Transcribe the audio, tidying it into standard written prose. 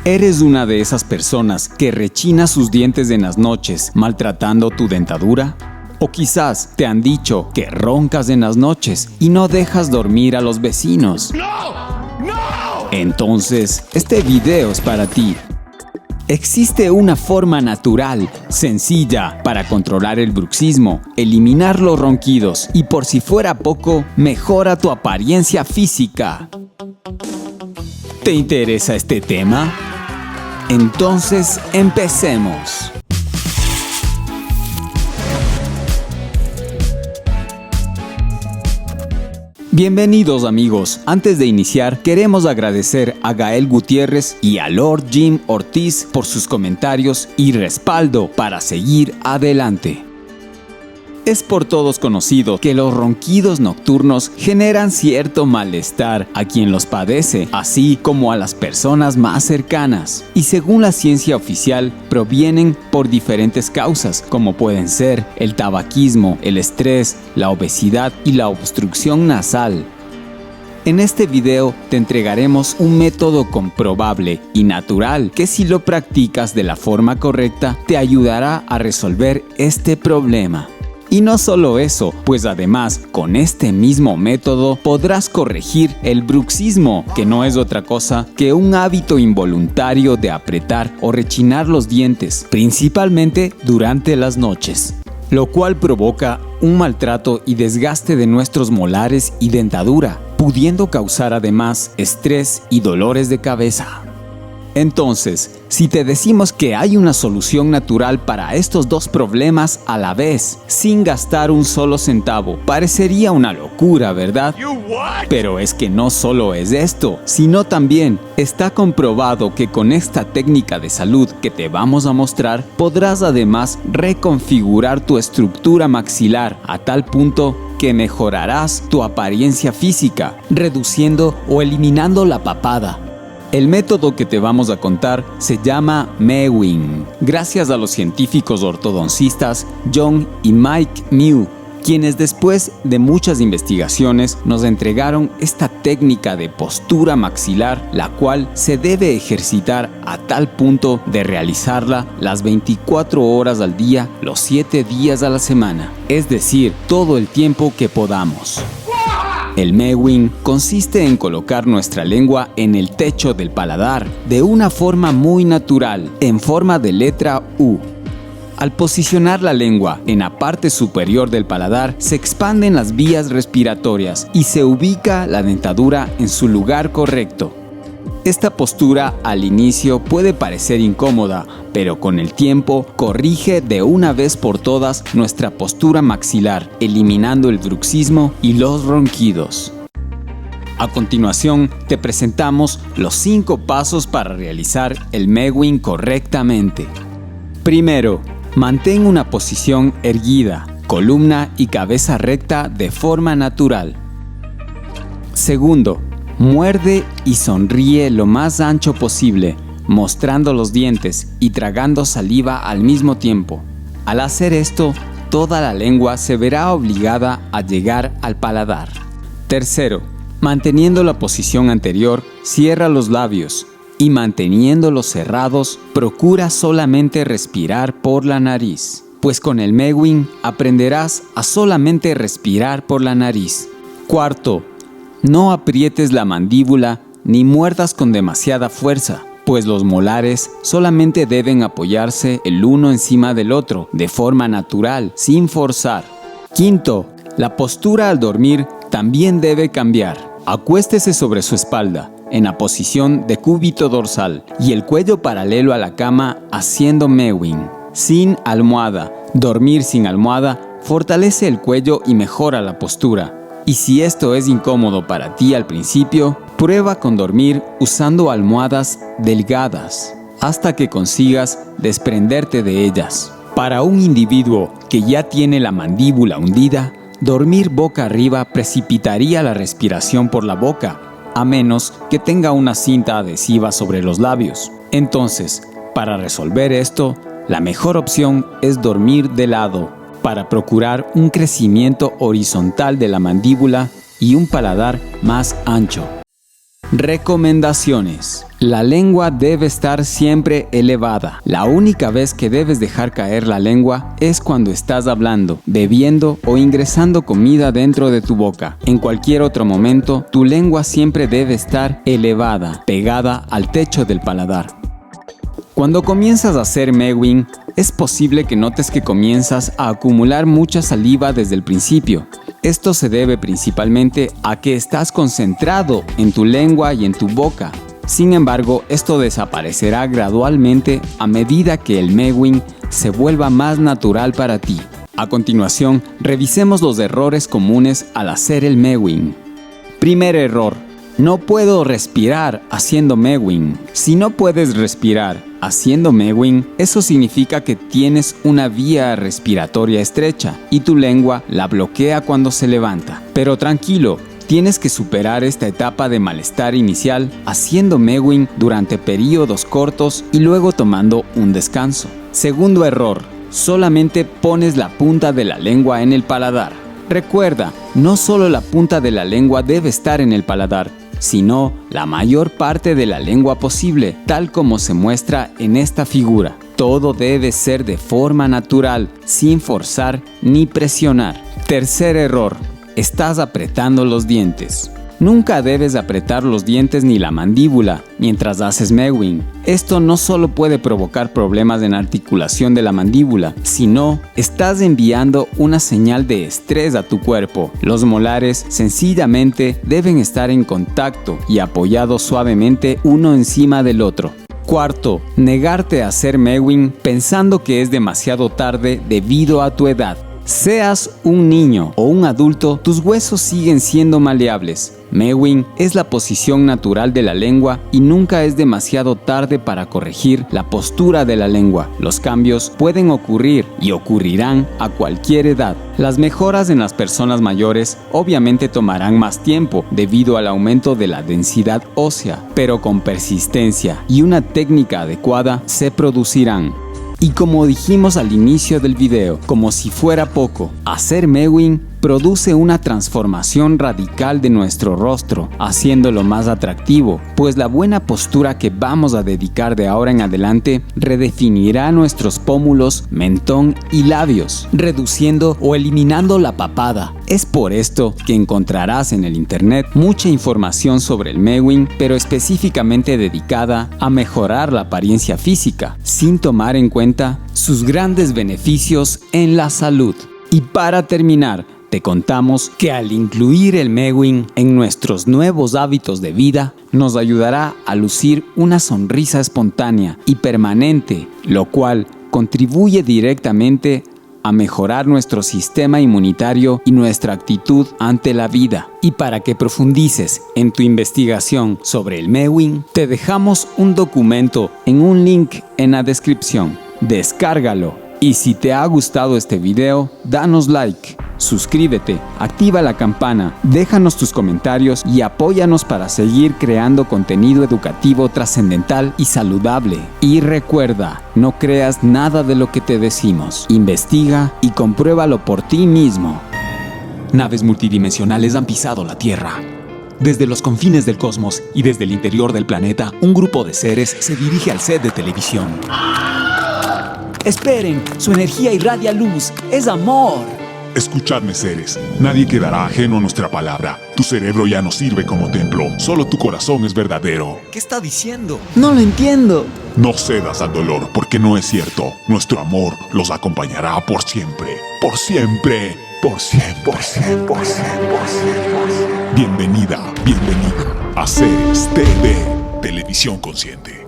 ¿Eres una de esas personas que rechina sus dientes en las noches, maltratando tu dentadura? O quizás te han dicho que roncas en las noches y no dejas dormir a los vecinos. ¡No! ¡No! Entonces, este video es para ti. Existe una forma natural, sencilla, para controlar el bruxismo, eliminar los ronquidos y, por si fuera poco, mejora tu apariencia física. ¿Te interesa este tema? Entonces, empecemos. Bienvenidos amigos, antes de iniciar queremos agradecer a Gael Gutiérrez y a Lord Jim Ortiz por sus comentarios y respaldo para seguir adelante. Es por todos conocido que los ronquidos nocturnos generan cierto malestar a quien los padece, así como a las personas más cercanas. Y según la ciencia oficial, provienen por diferentes causas, como pueden ser el tabaquismo, el estrés, la obesidad y la obstrucción nasal. En este video te entregaremos un método comprobable y natural que, si lo practicas de la forma correcta, te ayudará a resolver este problema. Y no solo eso, pues además con este mismo método podrás corregir el bruxismo, que no es otra cosa que un hábito involuntario de apretar o rechinar los dientes, principalmente durante las noches, lo cual provoca un maltrato y desgaste de nuestros molares y dentadura, pudiendo causar además estrés y dolores de cabeza. Entonces, si te decimos que hay una solución natural para estos dos problemas a la vez, sin gastar un solo centavo, parecería una locura, ¿verdad? Pero es que no solo es esto, sino también está comprobado que con esta técnica de salud que te vamos a mostrar, podrás además reconfigurar tu estructura maxilar a tal punto que mejorarás tu apariencia física, reduciendo o eliminando la papada. El método que te vamos a contar se llama mewing, gracias a los científicos ortodoncistas John y Mike Mew, quienes después de muchas investigaciones nos entregaron esta técnica de postura maxilar, la cual se debe ejercitar a tal punto de realizarla las 24 horas al día, los 7 días a la semana, es decir, todo el tiempo que podamos. El mewing consiste en colocar nuestra lengua en el techo del paladar de una forma muy natural, en forma de letra U. Al posicionar la lengua en la parte superior del paladar, se expanden las vías respiratorias y se ubica la dentadura en su lugar correcto. Esta postura al inicio puede parecer incómoda, pero con el tiempo corrige de una vez por todas nuestra postura maxilar, eliminando el bruxismo y los ronquidos. A continuación, te presentamos los 5 pasos para realizar el mewing correctamente. Primero, mantén una posición erguida, columna y cabeza recta de forma natural. Segundo, muerde y sonríe lo más ancho posible, mostrando los dientes y tragando saliva al mismo tiempo. Al hacer esto, toda la lengua se verá obligada a llegar al paladar. Tercero, manteniendo la posición anterior, cierra los labios y, manteniéndolos cerrados, procura solamente respirar por la nariz, pues con el mewing aprenderás a solamente respirar por la nariz. Cuarto, no aprietes la mandíbula ni muerdas con demasiada fuerza, pues los molares solamente deben apoyarse el uno encima del otro, de forma natural, sin forzar. Quinto, la postura al dormir también debe cambiar. Acuéstese sobre su espalda, en la posición de cúbito dorsal, y el cuello paralelo a la cama haciendo mewing. Sin almohada. Dormir sin almohada fortalece el cuello y mejora la postura. Y si esto es incómodo para ti al principio, prueba con dormir usando almohadas delgadas, hasta que consigas desprenderte de ellas. Para un individuo que ya tiene la mandíbula hundida, dormir boca arriba precipitaría la respiración por la boca, a menos que tenga una cinta adhesiva sobre los labios. Entonces, para resolver esto, la mejor opción es dormir de lado, para procurar un crecimiento horizontal de la mandíbula y un paladar más ancho. Recomendaciones. La lengua debe estar siempre elevada. La única vez que debes dejar caer la lengua es cuando estás hablando, bebiendo o ingresando comida dentro de tu boca. En cualquier otro momento, tu lengua siempre debe estar elevada, pegada al techo del paladar. Cuando comienzas a hacer mewing, es posible que notes que comienzas a acumular mucha saliva desde el principio. Esto se debe principalmente a que estás concentrado en tu lengua y en tu boca. Sin embargo, esto desaparecerá gradualmente a medida que el mewing se vuelva más natural para ti. A continuación, revisemos los errores comunes al hacer el mewing. Primer error: no puedo respirar haciendo mewing. Si no puedes respirar haciendo mewing, eso significa que tienes una vía respiratoria estrecha y tu lengua la bloquea cuando se levanta. Pero tranquilo, tienes que superar esta etapa de malestar inicial haciendo mewing durante periodos cortos y luego tomando un descanso. Segundo error: solamente pones la punta de la lengua en el paladar. Recuerda, no solo la punta de la lengua debe estar en el paladar, sino la mayor parte de la lengua posible, tal como se muestra en esta figura. Todo debe ser de forma natural, sin forzar ni presionar. Tercer error: estás apretando los dientes. Nunca debes apretar los dientes ni la mandíbula mientras haces mewing. Esto no solo puede provocar problemas en la articulación de la mandíbula, sino estás enviando una señal de estrés a tu cuerpo. Los molares sencillamente deben estar en contacto y apoyados suavemente uno encima del otro. Cuarto, negarte a hacer mewing pensando que es demasiado tarde debido a tu edad. Seas un niño o un adulto, tus huesos siguen siendo maleables. Mewing es la posición natural de la lengua y nunca es demasiado tarde para corregir la postura de la lengua. Los cambios pueden ocurrir y ocurrirán a cualquier edad. Las mejoras en las personas mayores obviamente tomarán más tiempo debido al aumento de la densidad ósea, pero con persistencia y una técnica adecuada se producirán. Y como dijimos al inicio del video, como si fuera poco, hacer mewing produce una transformación radical de nuestro rostro, haciéndolo más atractivo, pues la buena postura que vamos a dedicar de ahora en adelante redefinirá nuestros pómulos, mentón y labios, reduciendo o eliminando la papada. Es por esto que encontrarás en el internet mucha información sobre el mewing, pero específicamente dedicada a mejorar la apariencia física, sin tomar en cuenta sus grandes beneficios en la salud. Y para terminar, te contamos que al incluir el mewing en nuestros nuevos hábitos de vida, nos ayudará a lucir una sonrisa espontánea y permanente, lo cual contribuye directamente a mejorar nuestro sistema inmunitario y nuestra actitud ante la vida. Y para que profundices en tu investigación sobre el mewing, te dejamos un documento en un link en la descripción. Descárgalo. Y si te ha gustado este video, danos like, suscríbete, activa la campana, déjanos tus comentarios y apóyanos para seguir creando contenido educativo trascendental y saludable. Y recuerda, no creas nada de lo que te decimos. Investiga y compruébalo por ti mismo. Naves multidimensionales han pisado la Tierra. Desde los confines del cosmos y desde el interior del planeta, un grupo de seres se dirige al set de televisión. Esperen, su energía irradia luz, es amor. Escuchadme, seres, nadie quedará ajeno a nuestra palabra. Tu cerebro ya no sirve como templo, solo tu corazón es verdadero. ¿Qué está diciendo? No lo entiendo. No cedas al dolor, porque no es cierto. Nuestro amor los acompañará por siempre. Por siempre. Por siempre. Por siempre. Por siempre. Por siempre. Bienvenida, bienvenido a Seres TV, Televisión Consciente.